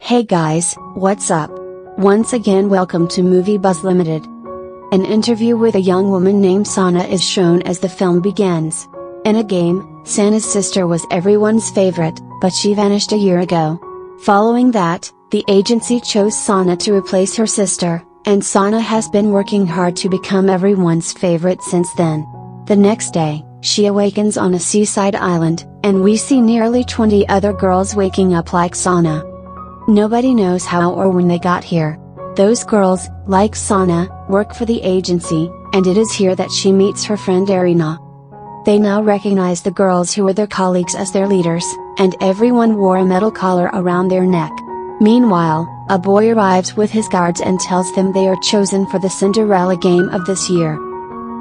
Hey guys, what's up? Once again welcome to Movie Buzz Limited. An interview with a young woman named Sana is shown as the film begins. In a game, Sana's sister was everyone's favorite, but she vanished a year ago. Following that, the agency chose Sana to replace her sister, and Sana has been working hard to become everyone's favorite since then. The next day, she awakens on a seaside island, and we see nearly 20 other girls waking up like Sana. Nobody knows how or when they got here. Those girls, like Sana, work for the agency, and it is here that she meets her friend Irina. They now recognize the girls who were their colleagues as their leaders, and everyone wore a metal collar around their neck. Meanwhile, a boy arrives with his guards and tells them they are chosen for the Cinderella game of this year.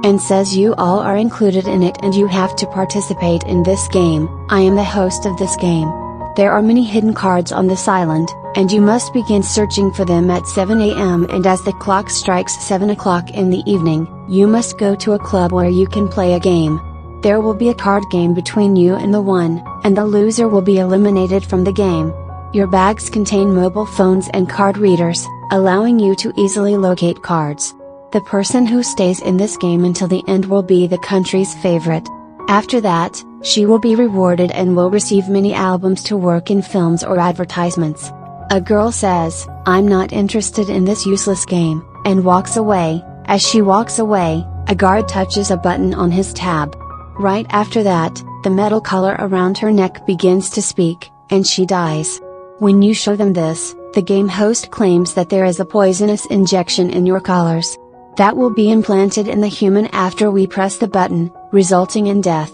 And says you all are included in it and you have to participate in this game. I am the host of this game. There are many hidden cards on this island, and you must begin searching for them at 7 a.m. and as the clock strikes 7 o'clock in the evening, you must go to a club where you can play a game. There will be a card game between you and the one, and the loser will be eliminated from the game. Your bags contain mobile phones and card readers, allowing you to easily locate cards. The person who stays in this game until the end will be the country's favorite. After that, she will be rewarded and will receive many albums to work in films or advertisements. A girl says, "I'm not interested in this useless game," and walks away. As she walks away, a guard touches a button on his tab. Right after that, the metal collar around her neck begins to speak, and she dies. When you show them this, the game host claims that there is a poisonous injection in your collars. That will be implanted in the human after we press the button, resulting in death.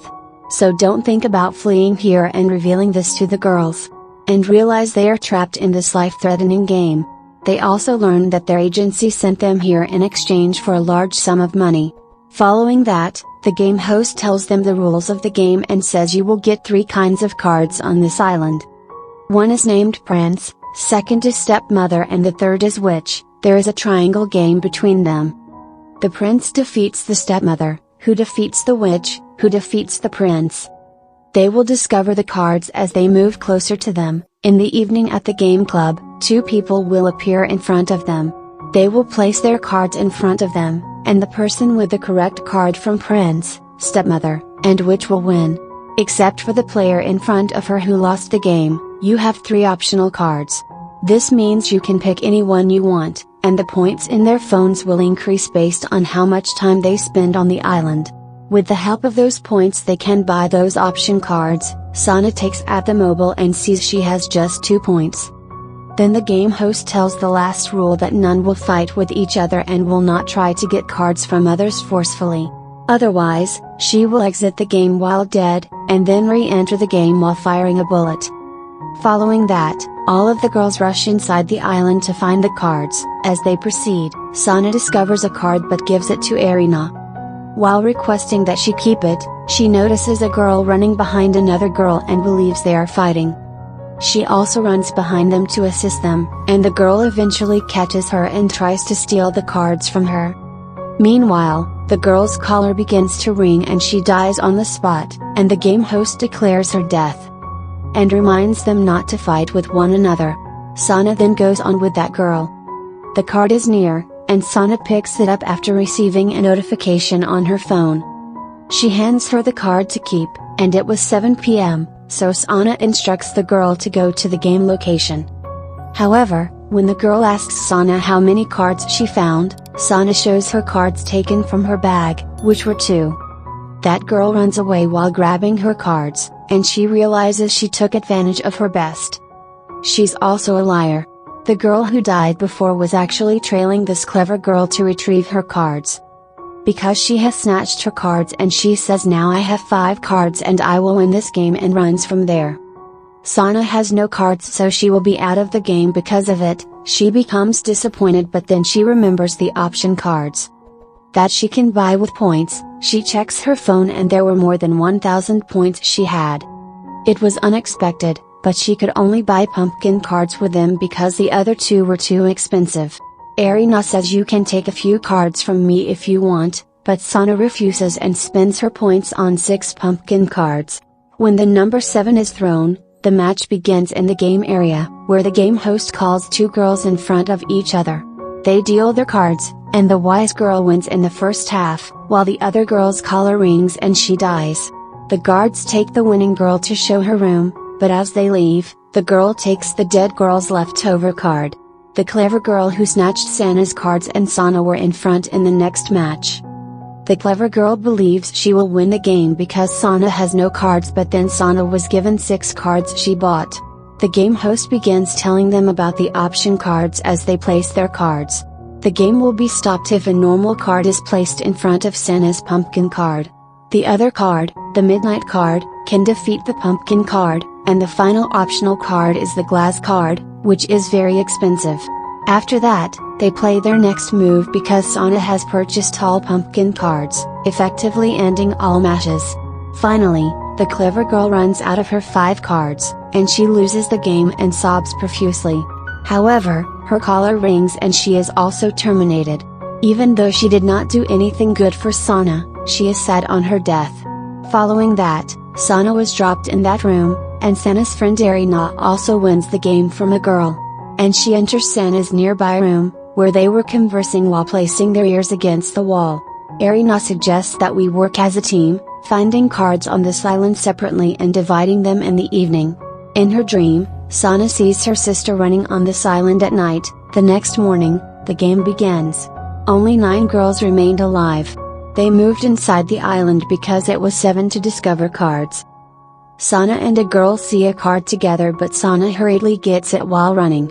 So don't think about fleeing here and revealing this to the girls. And realize they are trapped in this life-threatening game. They also learn that their agency sent them here in exchange for a large sum of money. Following that, the game host tells them the rules of the game and says you will get 3 kinds of cards on this island. One is named Prince, second is Stepmother and the third is Witch. There is a triangle game between them. The prince defeats the stepmother, who defeats the witch, who defeats the prince. They will discover the cards as they move closer to them. In the evening at the game club, 2 people will appear in front of them. They will place their cards in front of them, and the person with the correct card from prince, stepmother, and witch will win. Except for the player in front of her who lost the game, you have 3 optional cards. This means you can pick any one you want, and the points in their phones will increase based on how much time they spend on the island. With the help of those points they can buy those option cards. Sana takes at the mobile and sees she has just 2 points. Then the game host tells the last rule that none will fight with each other and will not try to get cards from others forcefully. Otherwise, she will exit the game while dead, and then re-enter the game while firing a bullet. Following that, all of the girls rush inside the island to find the cards. As they proceed, Sana discovers a card but gives it to Irina. While requesting that she keep it, she notices a girl running behind another girl and believes they are fighting. She also runs behind them to assist them, and the girl eventually catches her and tries to steal the cards from her. Meanwhile, the girl's collar begins to ring and she dies on the spot, and the game host declares her death. And reminds them not to fight with one another. Sana then goes on with that girl. The card is near, and Sana picks it up after receiving a notification on her phone. She hands her the card to keep, and it was 7 p.m., so Sana instructs the girl to go to the game location. However, when the girl asks Sana how many cards she found, Sana shows her cards taken from her bag, which were 2. That girl runs away while grabbing her cards, and she realizes she took advantage of her best. She's also a liar. The girl who died before was actually trailing this clever girl to retrieve her cards. Because she has snatched her cards and she says now I have 5 cards and I will win this game and runs from there. Sana has no cards so she will be out of the game because of it. She becomes disappointed but then she remembers the option cards that she can buy with points. She checks her phone and there were more than 1,000 points she had. It was unexpected, but she could only buy pumpkin cards with them because the other 2 were too expensive. Irina says you can take a few cards from me if you want, but Sana refuses and spends her points on 6 pumpkin cards. When the number 7 is thrown, the match begins in the game area, where the game host calls two girls in front of each other. They deal their cards, and the wise girl wins in the first half, while the other girls call her rings and she dies. The guards take the winning girl to show her room, but as they leave, the girl takes the dead girl's leftover card. The clever girl who snatched Santa's cards and Sana were in front in the next match. The clever girl believes she will win the game because Sana has no cards, but then Sana was given 6 cards she bought. The game host begins telling them about the option cards as they place their cards. The game will be stopped if a normal card is placed in front of Santa's pumpkin card. The other card, the midnight card, can defeat the pumpkin card, and the final optional card is the glass card, which is very expensive. After that, they play their next move because Sana has purchased all pumpkin cards, effectively ending all matches. Finally, the clever girl runs out of her 5 cards, and she loses the game and sobs profusely. However, her collar rings and she is also terminated. Even though she did not do anything good for Sana, she is sad on her death. Following that, Sana was dropped in that room, and Sana's friend Irina also wins the game from a girl. And she enters Sana's nearby room, where they were conversing while placing their ears against the wall. Irina suggests that we work as a team, finding cards on this island separately and dividing them in the evening. In her dream, Sana sees her sister running on this island at night. The next morning, the game begins. Only 9 girls remained alive. They moved inside the island because it was 7 to discover cards. Sana and a girl see a card together, but Sana hurriedly gets it while running.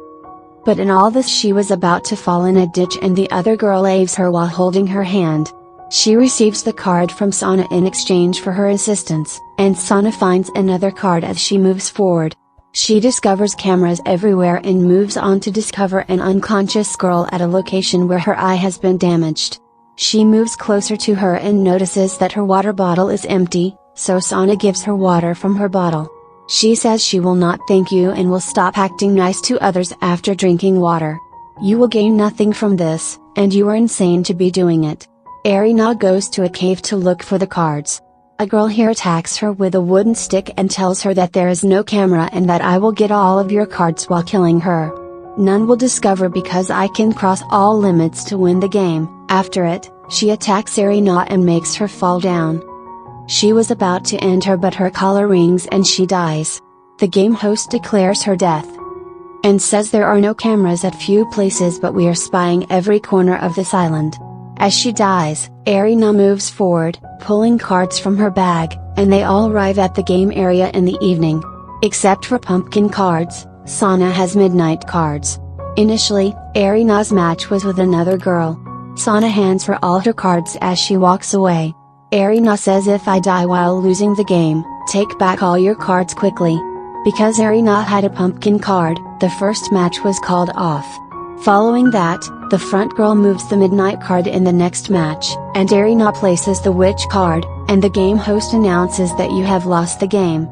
But in all this she was about to fall in a ditch and the other girl saves her while holding her hand. She receives the card from Sana in exchange for her assistance, and Sana finds another card as she moves forward. She discovers cameras everywhere and moves on to discover an unconscious girl at a location where her eye has been damaged. She moves closer to her and notices that her water bottle is empty, so Sana gives her water from her bottle. She says she will not thank you and will stop acting nice to others after drinking water. You will gain nothing from this, and you are insane to be doing it. Irina goes to a cave to look for the cards. A girl here attacks her with a wooden stick and tells her that there is no camera and that I will get all of your cards while killing her. None will discover because I can cross all limits to win the game. After it, she attacks Irina and makes her fall down. She was about to end her, but her collar rings and she dies. The game host declares her death and says there are no cameras at few places, but we are spying every corner of this island. As she dies, Irina moves forward, pulling cards from her bag, and they all arrive at the game area in the evening. Except for pumpkin cards, Sana has midnight cards. Initially, Irina's match was with another girl. Sana hands her all her cards as she walks away. Irina says, if I die while losing the game, take back all your cards quickly. Because Irina had a pumpkin card, the first match was called off. Following that, the front girl moves the midnight card in the next match, and Irina places the witch card, and the game host announces that you have lost the game.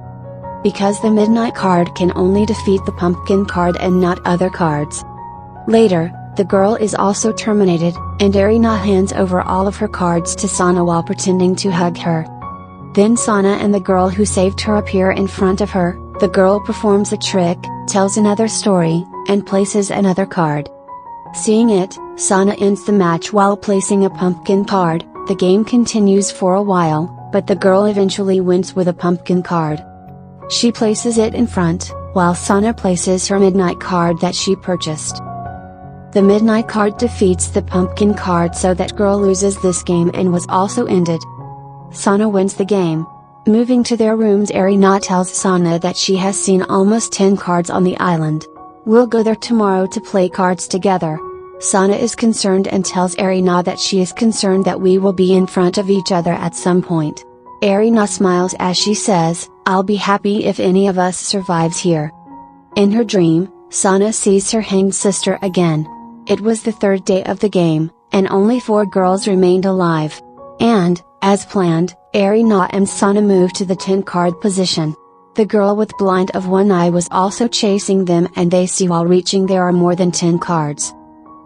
Because the midnight card can only defeat the pumpkin card and not other cards. Later, the girl is also terminated, and Irina hands over all of her cards to Sana while pretending to hug her. Then Sana and the girl who saved her appear in front of her. The girl performs a trick, tells another story, and places another card. Seeing it, Sana ends the match while placing a pumpkin card. The game continues for a while, but the girl eventually wins with a pumpkin card. She places it in front, while Sana places her midnight card that she purchased. The midnight card defeats the pumpkin card, so that girl loses this game and was also ended. Sana wins the game. Moving to their rooms, Irina tells Sana that she has seen almost 10 cards on the island. We'll go there tomorrow to play cards together. Sana is concerned and tells Irina that she is concerned that we will be in front of each other at some point. Irina smiles as she says, I'll be happy if any of us survives here. In her dream, Sana sees her hanged sister again. It was the 3rd day of the game, and only 4 girls remained alive. And, as planned, Irina and Sana moved to the 10-card position. The girl with blind of one eye was also chasing them, and they see while reaching there are more than 10 cards.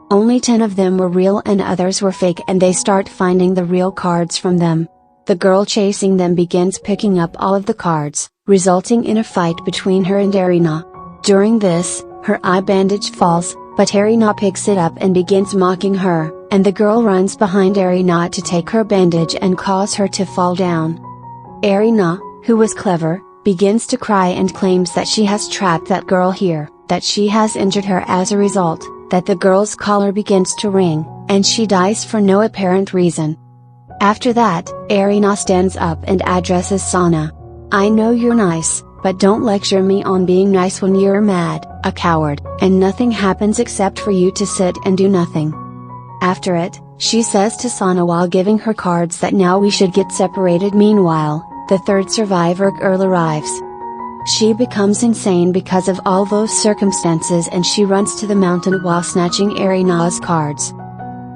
Only 10 of them were real and others were fake, and they start finding the real cards from them. The girl chasing them begins picking up all of the cards, resulting in a fight between her and Erina. During this, her eye bandage falls, but Erina picks it up and begins mocking her, and the girl runs behind Erina to take her bandage and cause her to fall down. Erina, who was clever, begins to cry and claims that she has trapped that girl here, that she has injured her as a result, that the girl's collar begins to ring, and she dies for no apparent reason. After that, Erina stands up and addresses Sana. "I know you're nice, but don't lecture me on being nice when you're mad, a coward, and nothing happens except for you to sit and do nothing." After it, she says to Sana while giving her cards that now we should get separated. Meanwhile, the third survivor girl arrives. She becomes insane because of all those circumstances and she runs to the mountain while snatching Erina's cards.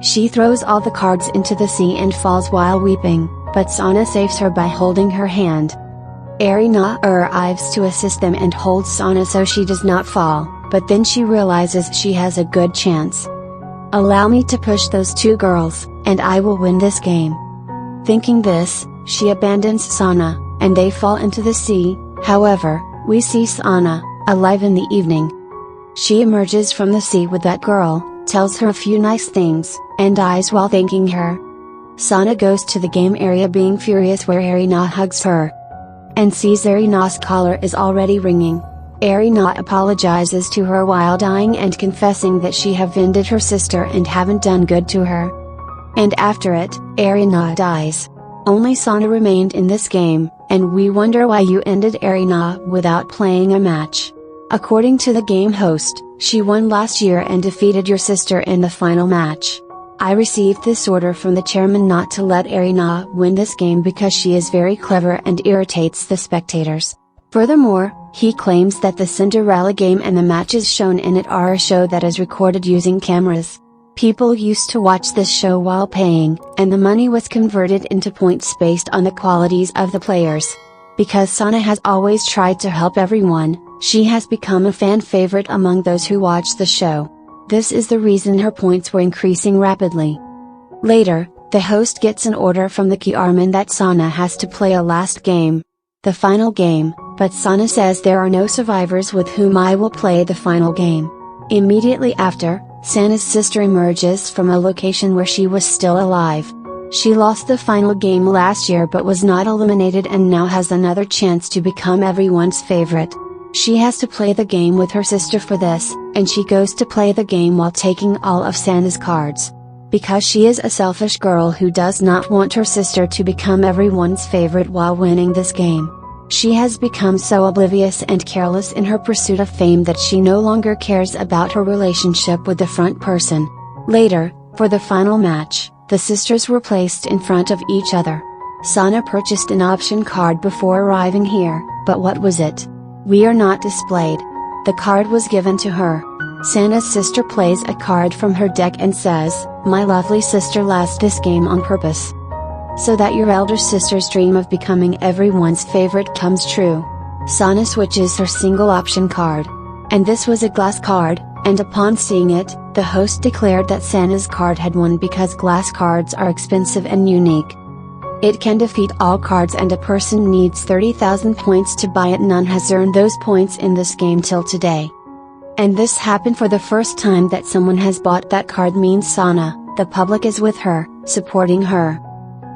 She throws all the cards into the sea and falls while weeping, but Sana saves her by holding her hand. Erina arrives to assist them and holds Sana so she does not fall, but then she realizes she has a good chance. "Allow me to push those two girls, and I will win this game." Thinking this, she abandons Sana, and they fall into the sea. However, we see Sana, alive in the evening. She emerges from the sea with that girl, tells her a few nice things, and dies while thanking her. Sana goes to the game area being furious where Erina hugs her and sees Erina's collar is already ringing. Erina apologizes to her while dying and confessing that she have offended her sister and haven't done good to her. And after it, Erina dies. Only Sana remained in this game, and we wonder why you ended Erina without playing a match. According to the game host, she won last year and defeated your sister in the final match. I received this order from the chairman not to let Erina win this game because she is very clever and irritates the spectators. Furthermore, he claims that the Cinderella game and the matches shown in it are a show that is recorded using cameras. People used to watch this show while paying, and the money was converted into points based on the qualities of the players. Because Sana has always tried to help everyone, she has become a fan favorite among those who watch the show. This is the reason her points were increasing rapidly. Later, the host gets an order from the chairman that Sana has to play a last game. The final game, but Sana says there are no survivors with whom I will play the final game. Immediately after, Sana's sister emerges from a location where she was still alive. She lost the final game last year but was not eliminated and now has another chance to become everyone's favorite. She has to play the game with her sister for this, and she goes to play the game while taking all of Sana's cards. Because she is a selfish girl who does not want her sister to become everyone's favorite while winning this game. She has become so oblivious and careless in her pursuit of fame that she no longer cares about her relationship with the front person. Later, for the final match, the sisters were placed in front of each other. Sana purchased an option card before arriving here, but what was it? We are not displayed. The card was given to her. Sana's sister plays a card from her deck and says, "My lovely sister lost this game on purpose. So that your elder sister's dream of becoming everyone's favorite comes true." Sana switches her single option card. And this was a glass card, and upon seeing it, the host declared that Sana's card had won because glass cards are expensive and unique. It can defeat all cards and a person needs 30,000 points to buy it. None has earned those points in this game till today. And this happened for the first time that someone has bought that card means Sana, the public is with her, supporting her.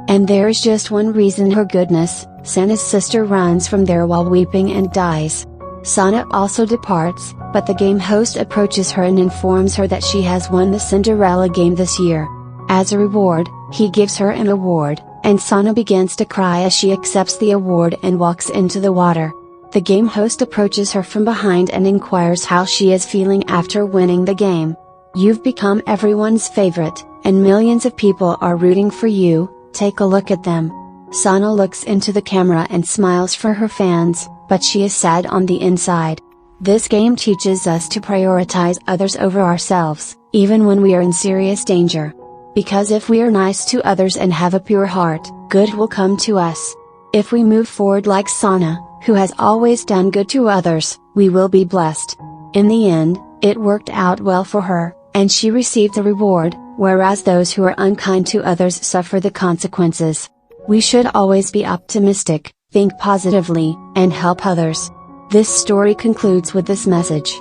And there is just one reason her goodness, Sana's sister runs from there while weeping and dies. Sana also departs, but the game host approaches her and informs her that she has won the Cinderella game this year. As a reward, he gives her an award, and Sana begins to cry as she accepts the award and walks into the water. The game host approaches her from behind and inquires how she is feeling after winning the game. "You've become everyone's favorite, and millions of people are rooting for you, take a look at them." Sana looks into the camera and smiles for her fans, but she is sad on the inside. This game teaches us to prioritize others over ourselves, even when we are in serious danger. Because if we are nice to others and have a pure heart, good will come to us. If we move forward like Sana, who has always done good to others, we will be blessed. In the end, it worked out well for her, and she received a reward, whereas those who are unkind to others suffer the consequences. We should always be optimistic, think positively, and help others. This story concludes with this message.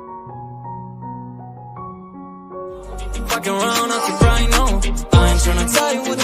Fucking around, I keep crying, no. I ain't tryna tell you what